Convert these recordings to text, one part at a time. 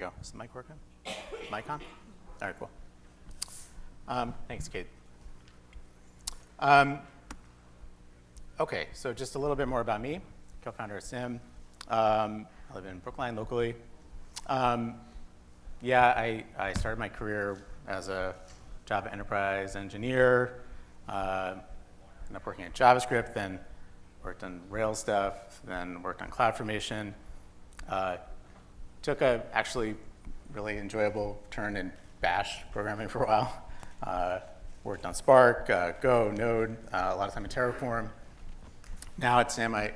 go. Is the mic working? Mic on? All right, cool. Thanks, Kate. Okay, so just a little bit more about me, co-founder of SIM. I live in Brookline locally. Yeah, I started my career as a Java enterprise engineer, ended up working at JavaScript, then worked on Rails stuff, then worked on CloudFormation. Took a actually really enjoyable turn in Bash programming for a while. Worked on Spark, Go, Node, a lot of time in Terraform. Now at SIM, I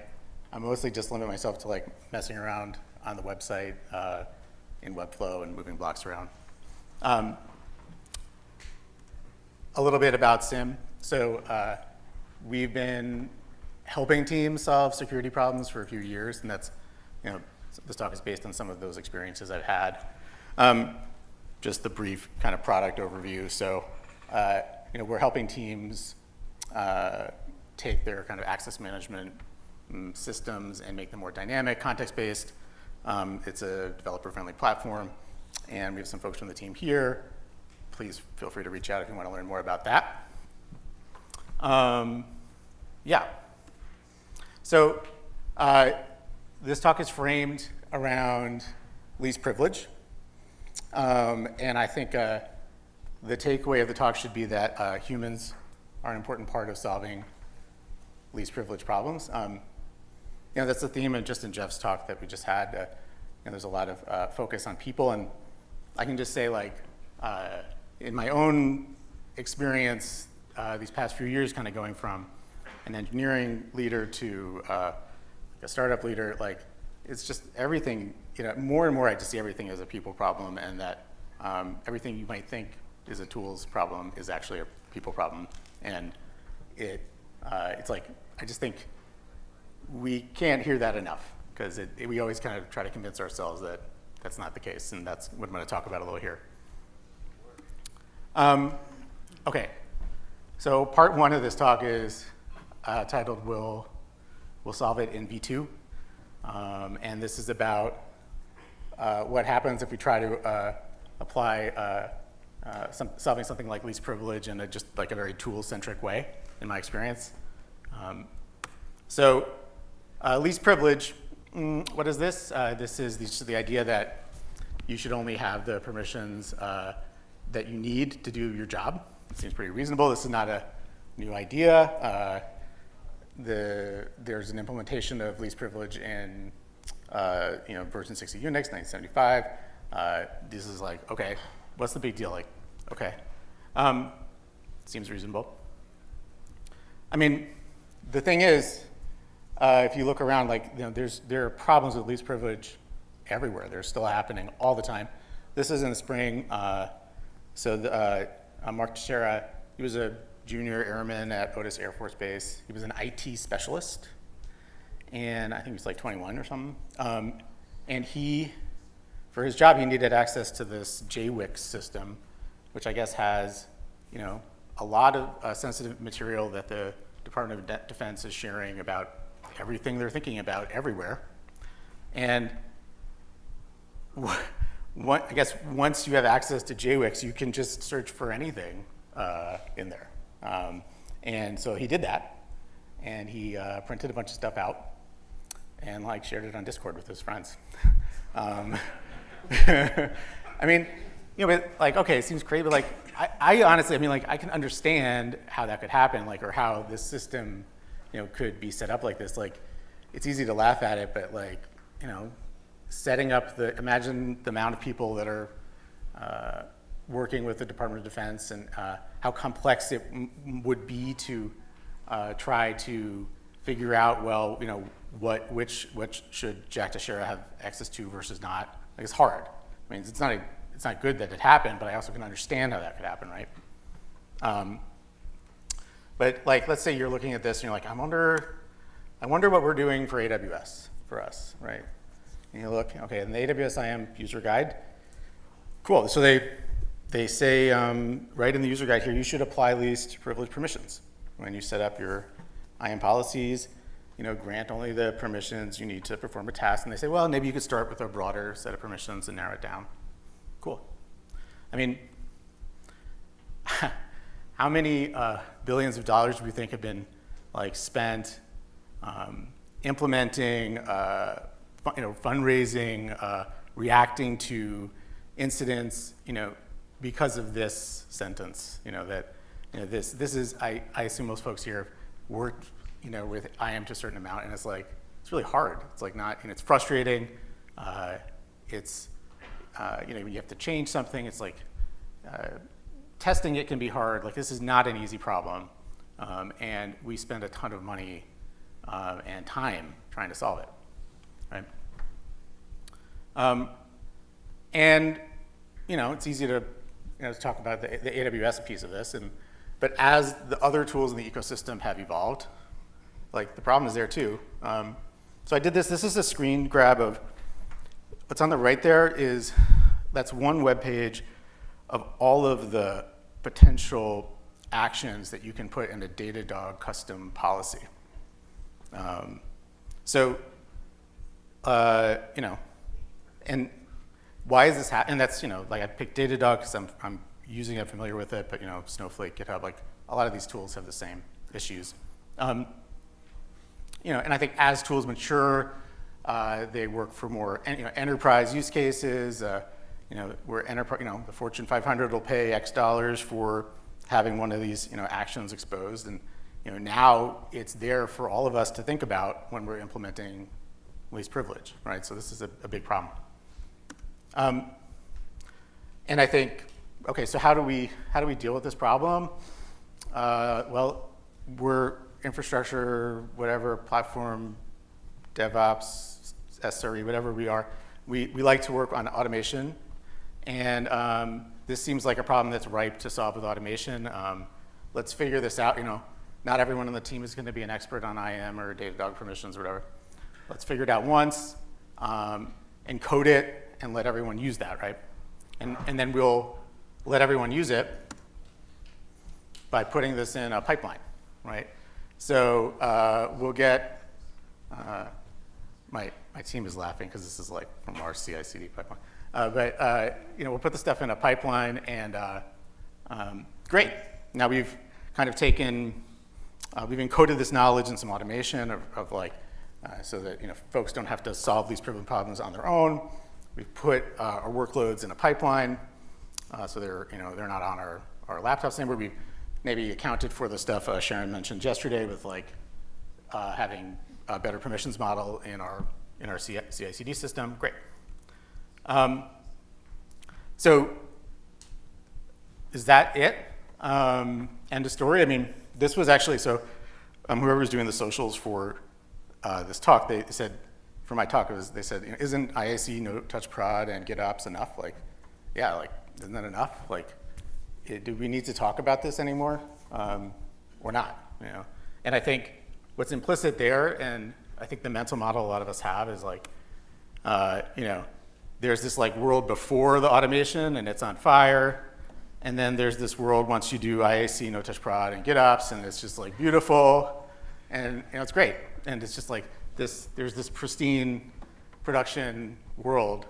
mostly just limit myself to like messing around on the website in Webflow and moving blocks around. A little bit about SIM. So we've been helping teams solve security problems for a few years, and that's, this talk is based on some of those experiences I've had. Just the brief kind of product overview. So, we're helping teams take their kind of access management systems and make them more dynamic, context-based. It's a developer-friendly platform, and we have some folks from the team here. Please feel free to reach out if you want to learn more about that. Yeah. So this talk is framed around least privilege. And I think the takeaway of the talk should be that humans are an important part of solving least privilege problems. That's the theme and just in Jeff's talk that we just had. There's a lot of focus on people, and I can just say, like, in my own experience these past few years, kind of going from an engineering leader to a startup leader, like, it's just everything, more and more I just see everything as a people problem, and that everything you might think is a tools problem is actually a people problem. And it's like, I just think we can't hear that enough, because we always kind of try to convince ourselves that that's not the case, and that's what I'm going to talk about a little here. Okay, so part one of this talk is titled We'll Solve It in V2. And this is about what happens if we try to apply solving something like least privilege in just like a very tool-centric way, in my experience. So least privilege, what is this? This is the idea that you should only have the permissions that you need to do your job. It seems pretty reasonable. This is not a new idea. There's an implementation of least privilege in version 6 of Unix, 1975. This is like, okay, what's the big deal? Like, okay, seems reasonable. I mean, the thing is, if you look around, like, there are problems with least privilege everywhere. They're still happening all the time. This is in the spring. Mark Teixeira, he was a junior airman at Otis Air Force Base. He was an IT specialist, and I think he was like 21 or something. And for his job, he needed access to this JWIX system, which I guess has, a lot of sensitive material that the Department of Defense is sharing about everything they're thinking about everywhere. And I guess once you have access to JWIX, you can just search for anything in there. And so he did that, and he printed a bunch of stuff out and like shared it on Discord with his friends. I mean, but like, okay, it seems crazy, but like, I honestly, I can understand how that could happen, like, or how this system, could be set up like this. Like, it's easy to laugh at it, but like, setting up imagine the amount of people that are working with the Department of Defense, and how complex it would be to try to figure out, well, which should Jack Teixeira have access to versus not. Like, it's hard. I mean, it's not good that it happened, but I also can understand how that could happen, right? But like, let's say you're looking at this and you're like, I wonder what we're doing for AWS for us, right? And you look, okay, in the AWS IAM user guide, cool. So they say right in the user guide here, you should apply least privilege permissions when you set up your IAM policies. Grant only the permissions you need to perform a task. And they say, well, maybe you could start with a broader set of permissions and narrow it down. I mean, how many billions of dollars do we think have been like spent implementing, fundraising, reacting to incidents, because of this sentence, this is, I assume most folks here worked, with IAM to a certain amount, and it's like, it's really hard. It's like not, it's frustrating. It's, you have to change something. It's like, testing it can be hard. Like, this is not an easy problem. And we spend a ton of money and time trying to solve it, right? And, it's easy to talk about the AWS piece of this, but as the other tools in the ecosystem have evolved, like the problem is there too. So I did this. This is a screen grab of what's on the right there that's one web page of all of the potential actions that you can put in a Datadog custom policy. And why is this happening? And that's, like I picked Datadog because I'm using it, familiar with it, but Snowflake, GitHub, like a lot of these tools have the same issues. And I think as tools mature, they work for more enterprise use cases. Where the Fortune 500 will pay X dollars for having one of these actions exposed, and now it's there for all of us to think about when we're implementing least privilege, right? So this is a big problem. And I think, okay, so how do we deal with this problem? Well, we're infrastructure, whatever, platform, DevOps, SRE, whatever we are. We like to work on automation, and this seems like a problem that's ripe to solve with automation. Let's figure this out. Not everyone on the team is going to be an expert on IAM or Datadog permissions or whatever. Let's figure it out once, encode it, and let everyone use that, right? And then we'll let everyone use it by putting this in a pipeline, right? So we'll get, my team is laughing because this is like from our CI/CD pipeline. We'll put the stuff in a pipeline, and great. Now we've kind of taken, we've encoded this knowledge in some automation of like, so that folks don't have to solve these privilege problems on their own. We've put our workloads in a pipeline, so they're not on our laptops anymore. We've maybe accounted for the stuff Sharon mentioned yesterday with like having a better permissions model in our CI/CD system. Great. So is that it? End of story. I mean, this was actually, so whoever was doing the socials for this talk, they said, for my talk, they said, isn't IAC, no touch prod, and GitOps enough? Like, yeah, like, isn't that enough? Like, do we need to talk about this anymore, or not? And I think what's implicit there, and I think the mental model a lot of us have is like, there's this like world before the automation and it's on fire, and then there's this world once you do IAC, no touch prod, and GitOps, and it's just like beautiful, and it's great, and it's just like there's this pristine production world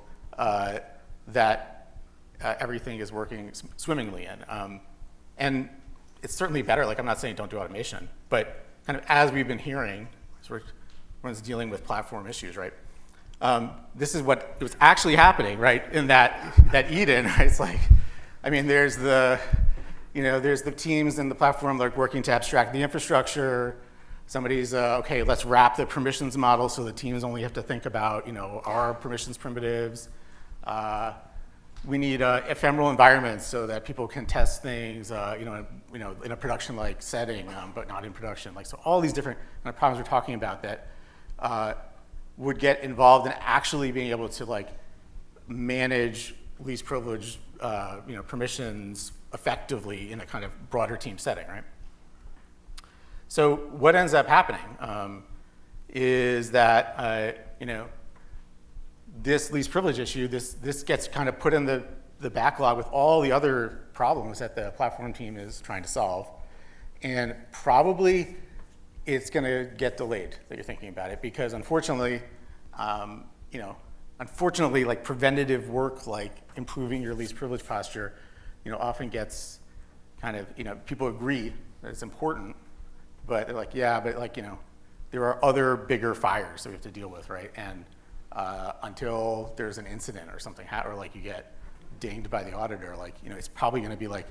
that everything is working swimmingly in. And it's certainly better, like I'm not saying don't do automation, but kind of as we've been hearing, everyone's dealing with platform issues, right? This is what was actually happening, right, in that Eden, right? It's like, I mean, there's the teams in the platform like working to abstract the infrastructure. Somebody's, okay, let's wrap the permissions model so the teams only have to think about, our permissions primitives. We need ephemeral environments so that people can test things, in a production-like setting, but not in production. Like, so all these different kind of problems we're talking about that would get involved in actually being able to like manage least privilege, permissions effectively in a kind of broader team setting, right? So what ends up happening is that this least privilege issue, this gets kind of put in the backlog with all the other problems that the platform team is trying to solve, and probably it's going to get delayed that you're thinking about it, because unfortunately, like preventative work, like improving your least privilege posture, often gets kind of, people agree that it's important, but they're like, yeah, but like, there are other bigger fires that we have to deal with, right? And until there's an incident or something, or like you get dinged by the auditor, like, it's probably gonna be like,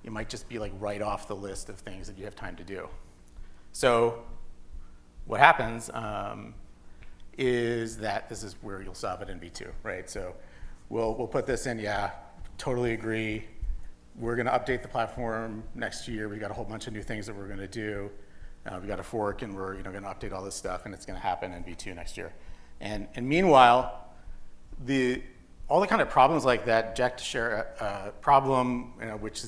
it might just be like right off the list of things that you have time to do. So what happens is that this is where you'll solve it in V2, right? So we'll put this in, yeah, totally agree. We're gonna update the platform next year. We've got a whole bunch of new things that we're gonna do. We got a fork and we're gonna update all this stuff, and it's gonna happen in V2 next year. And meanwhile, all the kind of problems like that, Jack to share problem, which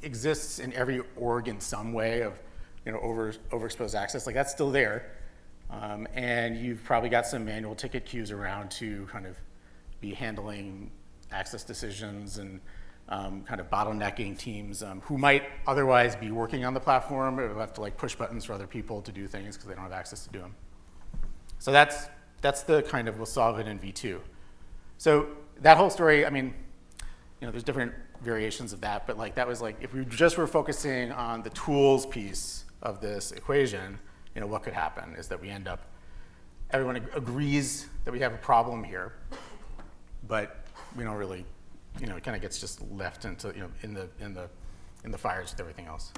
exists in every org in some way of overexposed access, like that's still there. And you've probably got some manual ticket queues around to kind of be handling access decisions and kind of bottlenecking teams who might otherwise be working on the platform or have to like push buttons for other people to do things because they don't have access to do them. So that's the kind of, we'll solve it in V2. So that whole story, I mean, there's different variations of that, but like that was like, if we just were focusing on the tools piece of this equation, what could happen is that we end up, everyone agrees that we have a problem here, but we don't really, it kind of gets just left into, in the fires with everything else.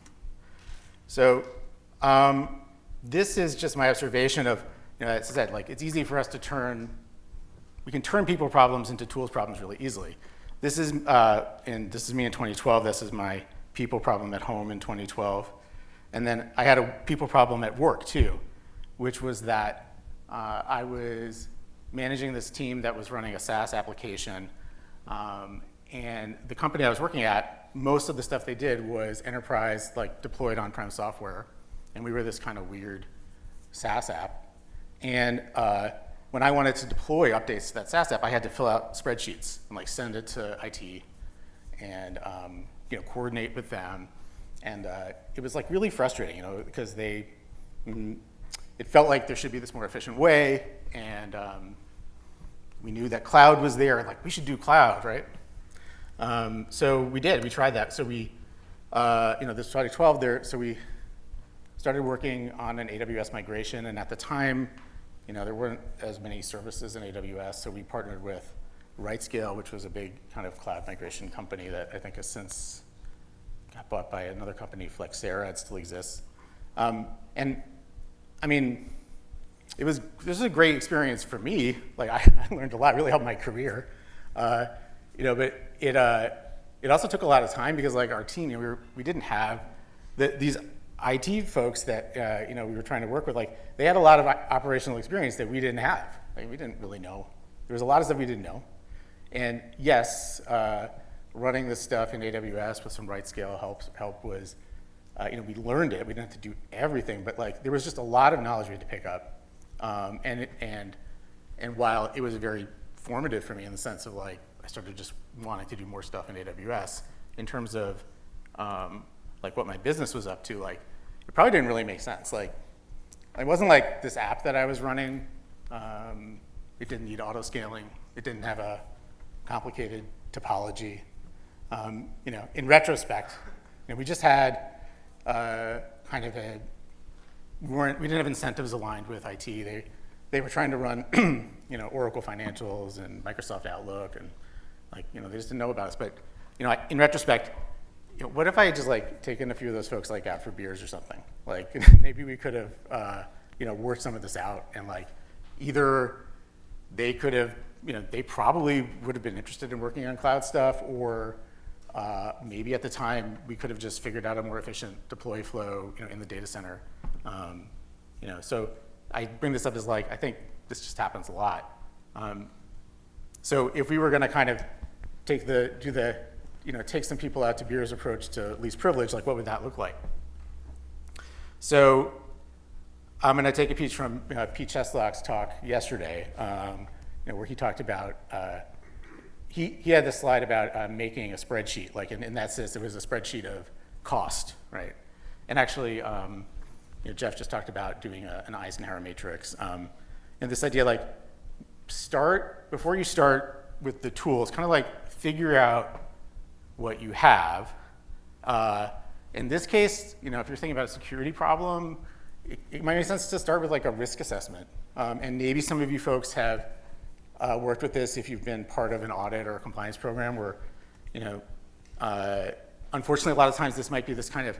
So this is just my observation of, as I said, like it's easy for us to we can turn people problems into tools problems really easily. This is, this is me in 2012. This is my people problem at home in 2012. And then I had a people problem at work too, which was that I was managing this team that was running a SaaS application. And the company I was working at, most of the stuff they did was enterprise, like deployed on-prem software. And we were this kind of weird SaaS app. And when I wanted to deploy updates to that SaaS app, I had to fill out spreadsheets and like send it to IT and coordinate with them. And it was like really frustrating, because it felt like there should be this more efficient way. And we knew that cloud was there, and like we should do cloud, right? So we did, we tried that. So we, this 2012 there, so we started working on an AWS migration, and at the time, there weren't as many services in AWS, so we partnered with RightScale, which was a big kind of cloud migration company that I think has since got bought by another company, Flexera. It still exists. And I mean, this was a great experience for me. Like I learned a lot, really helped my career. But it also took a lot of time because like our team, we didn't have these IT folks that we were trying to work with. Like they had a lot of operational experience that we didn't have. Like we didn't really know. There was a lot of stuff we didn't know. And yes, running this stuff in AWS with some RightScale help was, we learned it. We didn't have to do everything, but like there was just a lot of knowledge we had to pick up. And while it was very formative for me in the sense of like I started just wanting to do more stuff in AWS, in terms of like what my business was up to, like it probably didn't really make sense. Like it wasn't like this app that I was running. It didn't need auto scaling. It didn't have a complicated topology. In retrospect, we just had kind of we didn't have incentives aligned with IT. They were trying to run, Oracle Financials and Microsoft Outlook, and like, they just didn't know about us. But, in retrospect, what if I had just like taken a few of those folks like out for beers or something? Like maybe we could have, worked some of this out, and like either they could have, they probably would have been interested in working on cloud stuff, or maybe at the time we could have just figured out a more efficient deploy flow, in the data center. So I bring this up as like, I think this just happens a lot. So if we were going to kind of take take some people out to beers approach to least privilege, like what would that look like? So I'm going to take a piece from Pete Cheslock's talk yesterday, where he talked about, he had this slide about making a spreadsheet, like in that sense, it was a spreadsheet of cost, right? And actually, Jeff just talked about doing an Eisenhower matrix. And this idea, like, before you start with the tools, kind of like figure out what you have. In this case, if you're thinking about a security problem, it might make sense to start with like a risk assessment. And maybe some of you folks have worked with this if you've been part of an audit or a compliance program where, unfortunately, a lot of times this might be this kind of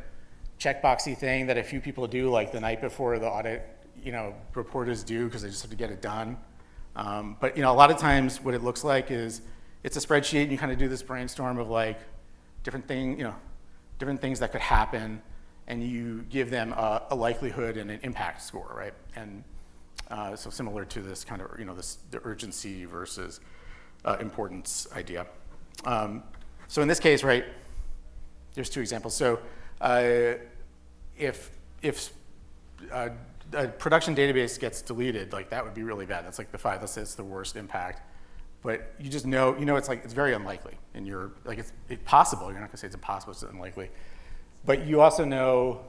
checkboxy thing that a few people do like the night before the audit, report is due because they just have to get it done. But a lot of times what it looks like is it's a spreadsheet and you kind of do this brainstorm of like different things that could happen, and you give them a likelihood and an impact score, right? And so similar to this kind of, the urgency versus importance idea. So in this case, right, there's two examples. So if a production database gets deleted, like that would be really bad. That's like the 5, let's say it's the worst impact. But you just know, it's very unlikely. And it's possible. You're not gonna say it's impossible, it's unlikely. But you also know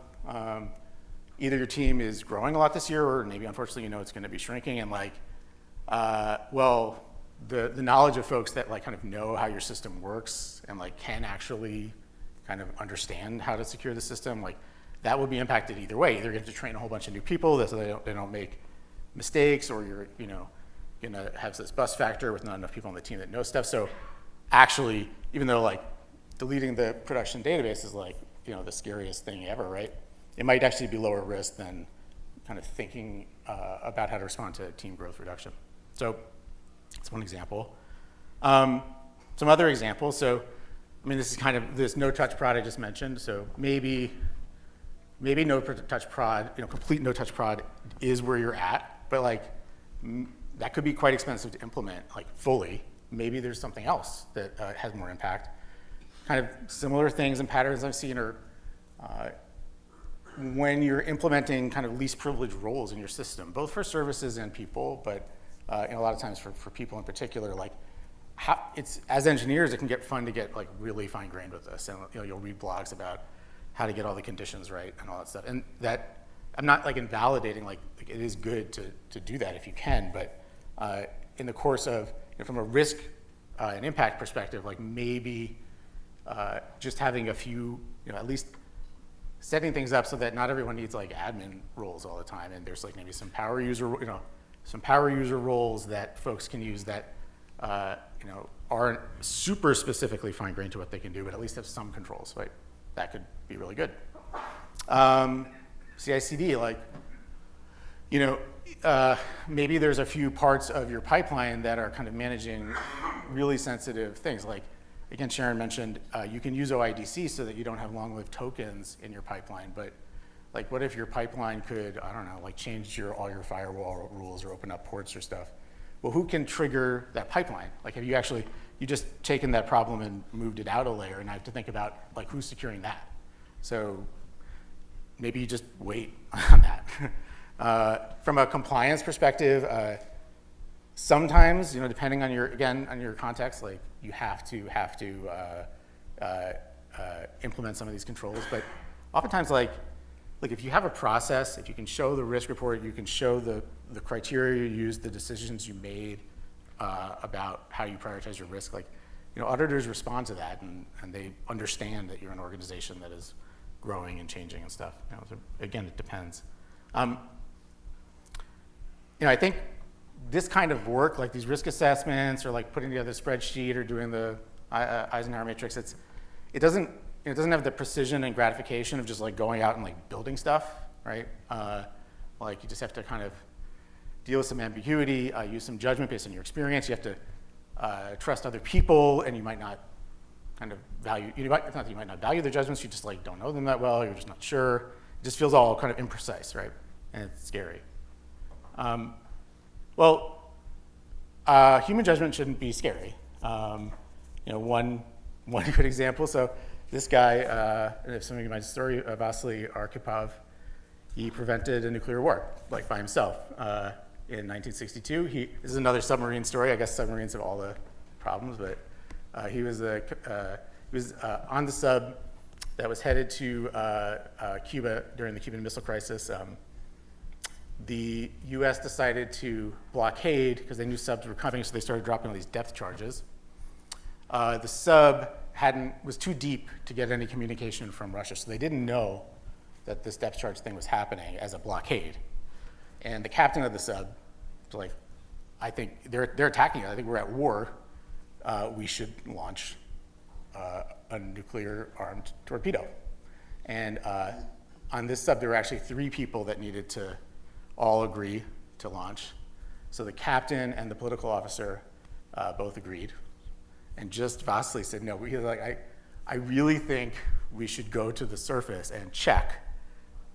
either your team is growing a lot this year, or maybe unfortunately it's gonna be shrinking, and the knowledge of folks that kind of know how your system works and can actually kind of understand how to secure the system, that will be impacted either way. Either you have to train a whole bunch of new people so they don't make mistakes, or you're gonna have this bust factor with not enough people on the team that know stuff. So actually, even though deleting the production database is the scariest thing ever, right? It might actually be lower risk than kind of thinking about how to respond to team growth reduction. So that's one example. Some other examples. So, this is kind of this no-touch prod I just mentioned. So maybe no-touch prod, complete no-touch prod is where you're at, but that could be quite expensive to implement fully. Maybe there's something else that has more impact. Kind of similar things and patterns I've seen are when you're implementing kind of least privileged roles in your system, both for services and people, but a lot of times for people in particular, as engineers, it can get fun to get really fine-grained with this, and you'll read blogs about how to get all the conditions right and all that stuff. And that, I'm not invalidating, it is good to do that if you can, but in the course of, from a risk and impact perspective, maybe just having a few, at least setting things up so that not everyone needs admin roles all the time, and there's maybe some power user, roles that folks can use that aren't super specifically fine-grained to what they can do, but at least have some controls, right? That could be really good. CI/CD, maybe there's a few parts of your pipeline that are kind of managing really sensitive things. Again, Sharon mentioned you can use OIDC so that you don't have long-lived tokens in your pipeline, but what if your pipeline could, I don't know, change all your firewall rules or open up ports or stuff? Well, who can trigger that pipeline? Have you just taken that problem and moved it out a layer, and I have to think about who's securing that? So maybe you just wait on that. From a compliance perspective, sometimes, depending on your context, you have to implement some of these controls. But oftentimes, if you have a process, if you can show the risk report, you can show the criteria you used, the decisions you made about how you prioritize your risk, auditors respond to that, and they understand that you're an organization that is growing and changing and stuff. So again, it depends. I think this kind of work, these risk assessments, or putting together a spreadsheet, or doing the Eisenhower matrix, it doesn't have the precision and gratification of just going out and building stuff, right? You just have to kind of deal with some ambiguity, use some judgment based on your experience. You have to trust other people, and you might not kind of value, not that you might not value their judgments, you just don't know them that well, you're just not sure. It just feels all kind of imprecise, right? And it's scary. Human judgment shouldn't be scary. One good example, so this guy, if some of you might know the story, Vasily Arkhipov, he prevented a nuclear war, by himself. In 1962, this is another submarine story. I guess submarines have all the problems, but he was on the sub that was headed to Cuba during the Cuban Missile Crisis. The U.S. decided to blockade because they knew subs were coming, so they started dropping all these depth charges. The sub was too deep to get any communication from Russia, so they didn't know that this depth charge thing was happening as a blockade. And the captain of the sub was like, I think they're attacking us. I think we're at war. We should launch a nuclear-armed torpedo. And on this sub, there were actually 3 people that needed to all agree to launch. So the captain and the political officer both agreed. And just Vasily said, no, he was like, I really think we should go to the surface and check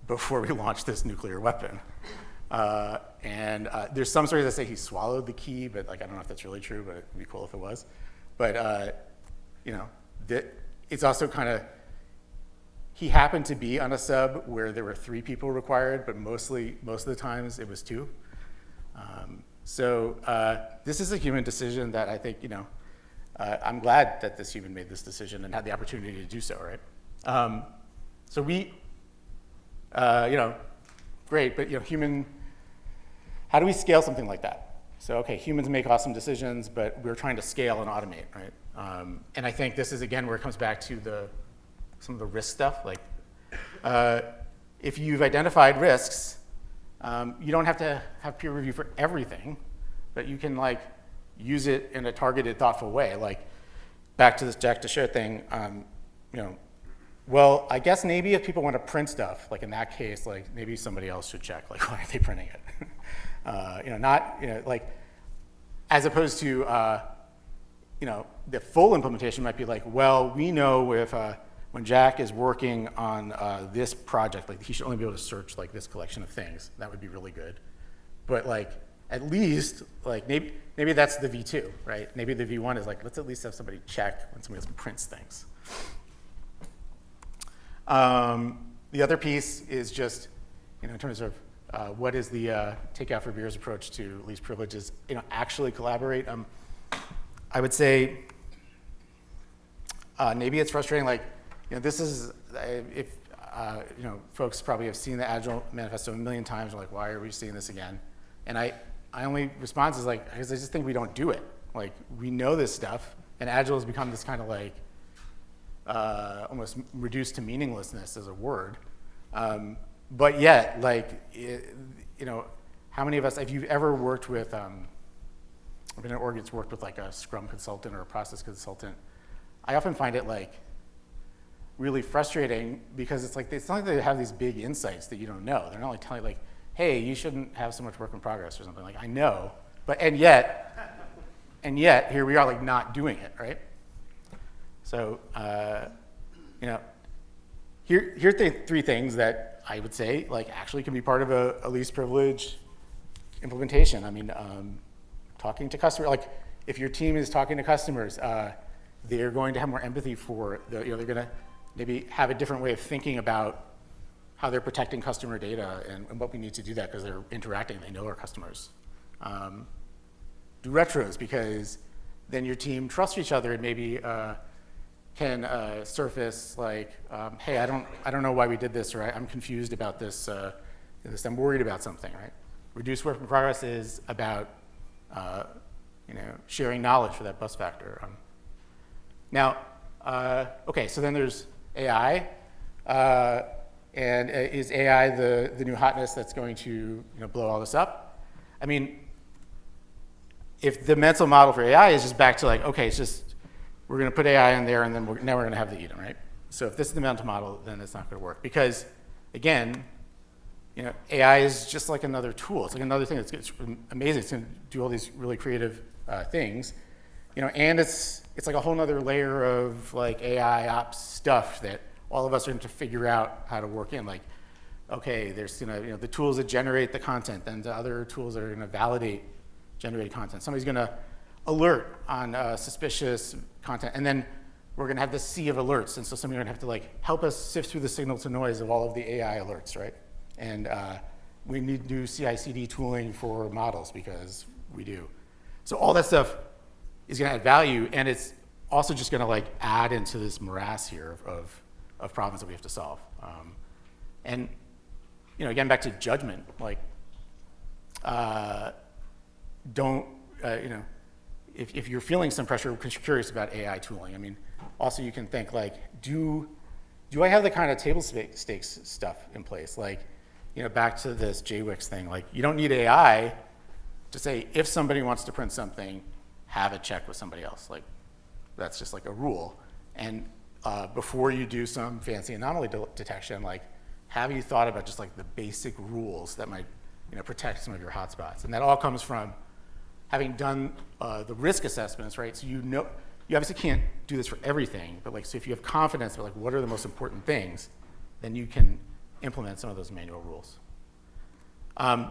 before we launch this nuclear weapon. And there's some stories that say he swallowed the key, but like I don't know if that's really true, but it'd be cool if it was. But you know, it's also kind of, he happened to be on a sub where there were 3 people required, but most of the times it was 2. So this is a human decision that I think, you know, I'm glad that this human made this decision and had the opportunity to do so, right? So we, you know, great, but you know, how do we scale something like that? So okay, humans make awesome decisions, but we're trying to scale and automate, right? And I think this is, again, where it comes back to some of the risk stuff. Like, if you've identified risks, you don't have to have peer review for everything, but you can like use it in a targeted, thoughtful way. Like, back to this Jack to share thing, you know, well, I guess maybe if people want to print stuff, like in that case, like maybe somebody else should check, like why are they printing it? You know, not, you know, like, as opposed to, you know, the full implementation might be like, well, we know if, when Jack is working on this project, like he should only be able to search like this collection of things. That would be really good. But like, at least, like maybe that's the V2, right? Maybe the V1 is like, let's at least have somebody check when somebody else prints things. The other piece is just, you know, in terms of what is the take out for beers approach to least privileges, you know, actually collaborate. I would say maybe it's frustrating, like, you know, this is, if, you know, folks probably have seen the Agile manifesto a million times, like, why are we seeing this again? And I only response is like, because I just think we don't do it. Like, we know this stuff, and Agile has become this kind of like, almost reduced to meaninglessness as a word. But yet, like, you know, how many of us, if you've ever worked with, I've been at org that's worked with like a Scrum consultant or a process consultant, I often find it like really frustrating because it's like, it's not like they have these big insights that you don't know. They're not like telling you like, hey, you shouldn't have so much work in progress or something. Like, I know, but, and yet here we are like not doing it, right? So, you know, here's the 3 things that I would say like actually can be part of a least privilege implementation. I mean, talking to customers, like if your team is talking to customers, they're going to have more empathy for the, you know, they're going to maybe have a different way of thinking about how they're protecting customer data and what we need to do that because they're interacting, they know our customers. Do retros because then your team trusts each other and maybe can surface like, hey, I don't know why we did this, or I'm confused about this, I'm worried about something, right? Reduced work in progress is about you know, sharing knowledge for that bus factor. Now, okay, so then there's AI. And is AI the new hotness that's going to, you know, blow all this up? I mean, if the mental model for AI is just back to like, okay, it's just, we're going to put AI in there and then now we're going to have the Eden, right? So if this is the mental model, then it's not going to work. Because, again, you know, AI is just like another tool. It's like another thing that's amazing. It's going to do all these really creative things. You know, and it's like a whole other layer of like AI ops stuff that all of us are going to figure out how to work in. Like, okay, there's, you know, the tools that generate the content, then the other tools that are going to validate generated content. Somebody's going to alert on suspicious content, and then we're going to have this sea of alerts, and so somebody's going to have to like help us sift through the signal to noise of all of the AI alerts, right? And we need new CI/CD tooling for models because we do. So all that stuff is going to add value, and it's also just going to like add into this morass here of problems that we have to solve. And, you know, again, back to judgment, like, don't, you know, if you're feeling some pressure because you're curious about AI tooling, I mean, also you can think like, do I have the kind of table stakes stuff in place? Like, back to this JWIX thing, like you don't need AI to say, if somebody wants to print something, have it check with somebody else. Like, that's just like a rule. And before you do some fancy anomaly detection, like, have you thought about just like the basic rules that might protect some of your hotspots? And that all comes from having done the risk assessments, right? So you obviously can't do this for everything, but like, so if you have confidence about like what are the most important things, then you can implement some of those manual rules. At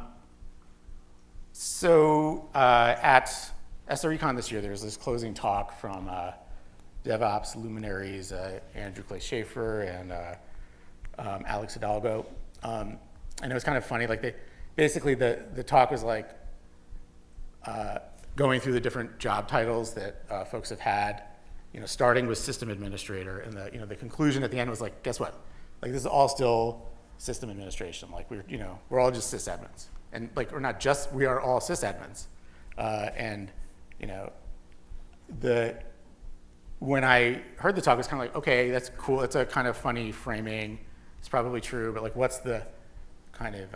SREcon this year, there's this closing talk from DevOps luminaries, Andrew Clay Schaefer and Alex Hidalgo. And it was kind of funny, like basically the talk was like going through the different job titles that folks have had, starting with system administrator, and the conclusion at the end was like, guess what? Like this is all still system administration. Like we're all just sysadmins, and like we're not just, we are all sysadmins. When I heard the talk, it was kind of like, okay, that's cool. It's a kind of funny framing. It's probably true, but like, what's the kind of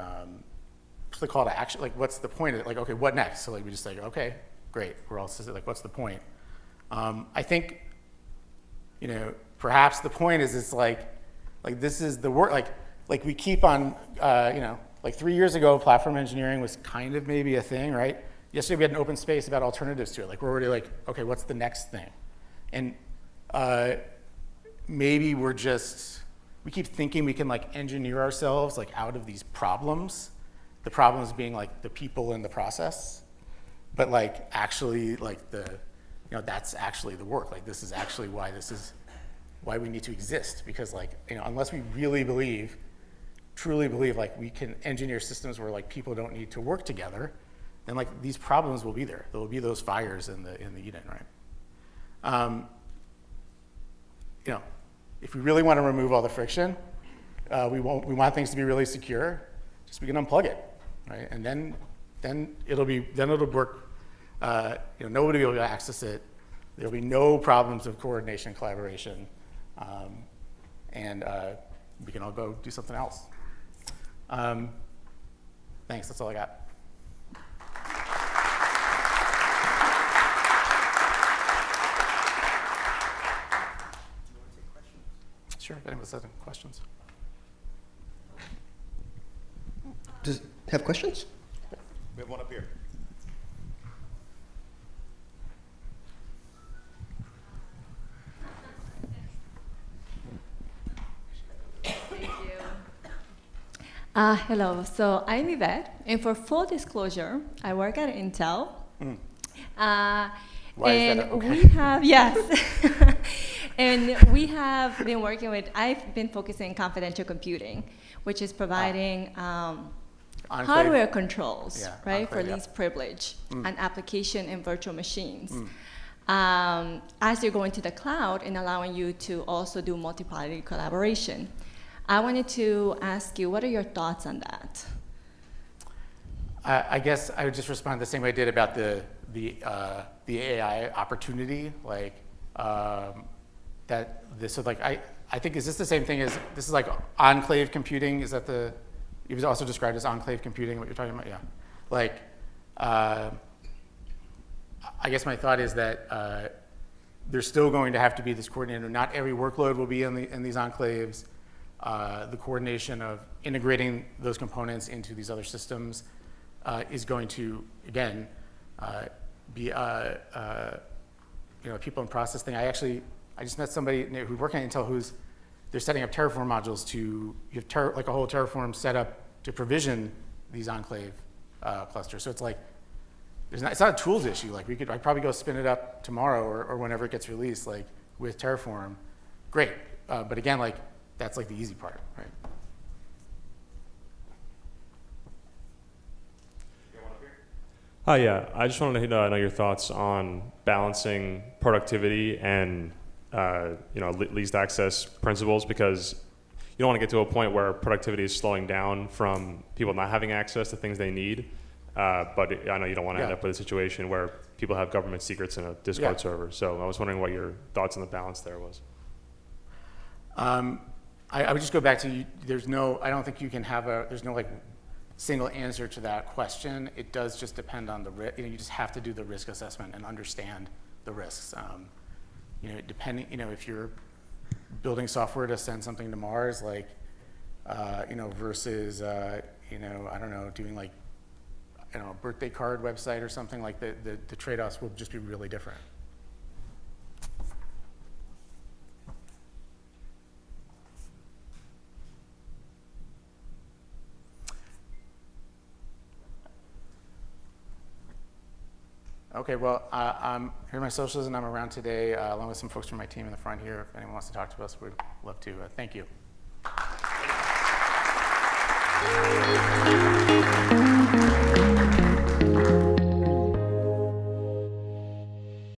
what's the call to action? Like, what's the point of it? Like, okay, what next? So like, we just like, okay, great. We're all like, what's the point? I think, perhaps the point is it's like this is the work. Like we keep on, like 3 years ago, platform engineering was kind of maybe a thing, right? Yesterday we had an open space about alternatives to it. Like we're already like, okay, what's the next thing? And maybe we keep thinking we can like engineer ourselves like out of these problems. The problems being like the people in the process, but like actually like that's actually the work. Like this is actually why we need to exist, because like, unless we really truly believe like we can engineer systems where like people don't need to work together, then like these problems will be there. There will be those fires in the Eden, right? If we really want to remove all the friction, we want things to be really secure. Just we can unplug it, right? And then it'll work. Nobody will be able to access it. There'll be no problems of coordination and collaboration, and we can all go do something else. Thanks. That's all I got. Sure, if anyone has any questions. Does have questions? We have one up here. Thank you. Hello, so I'm Yvette, and for full disclosure, I work at Intel. Why is that? We have, yes. And we have been working with, I've been focusing on confidential computing, which is providing hardware controls, right, for least privilege on application and virtual machines. As you're going to the cloud and allowing you to also do multi-party collaboration. I wanted to ask you, what are your thoughts on that? I guess I would just respond the same way I did about the AI opportunity, like I think, is this the same thing as, this is like enclave computing? Is that it was also described as enclave computing, what you're talking about? Yeah. Like, I guess my thought is that there's still going to have to be this coordinator. Not every workload will be in these enclaves. The coordination of integrating those components into these other systems is going to, again, be a people and process thing. I just met somebody who's working at Intel they're setting up Terraform modules you have like a whole Terraform setup to provision these enclave clusters. So it's like, it's not a tools issue. Like I'd probably go spin it up tomorrow or whenever it gets released, like with Terraform, great. But again, like that's like the easy part, right? Hi, yeah. I just wanted to know your thoughts on balancing productivity and least access principles, because you don't want to get to a point where productivity is slowing down from people not having access to things they need. But I know you don't want to end up with a situation where people have government secrets in a Discord Yeah. server. So I was wondering what your thoughts on the balance there was. I would just go back to, I don't think you can have there's no like single answer to that question. It does just depend on you just have to do the risk assessment and understand the risks. Depending, if you're building software to send something to Mars, like, versus, I don't know, doing like, a birthday card website or something, like the trade-offs will just be really different. Okay, well, here are my socials, and I'm around today along with some folks from my team in the front here. If anyone wants to talk to us, we'd love to. Thank you.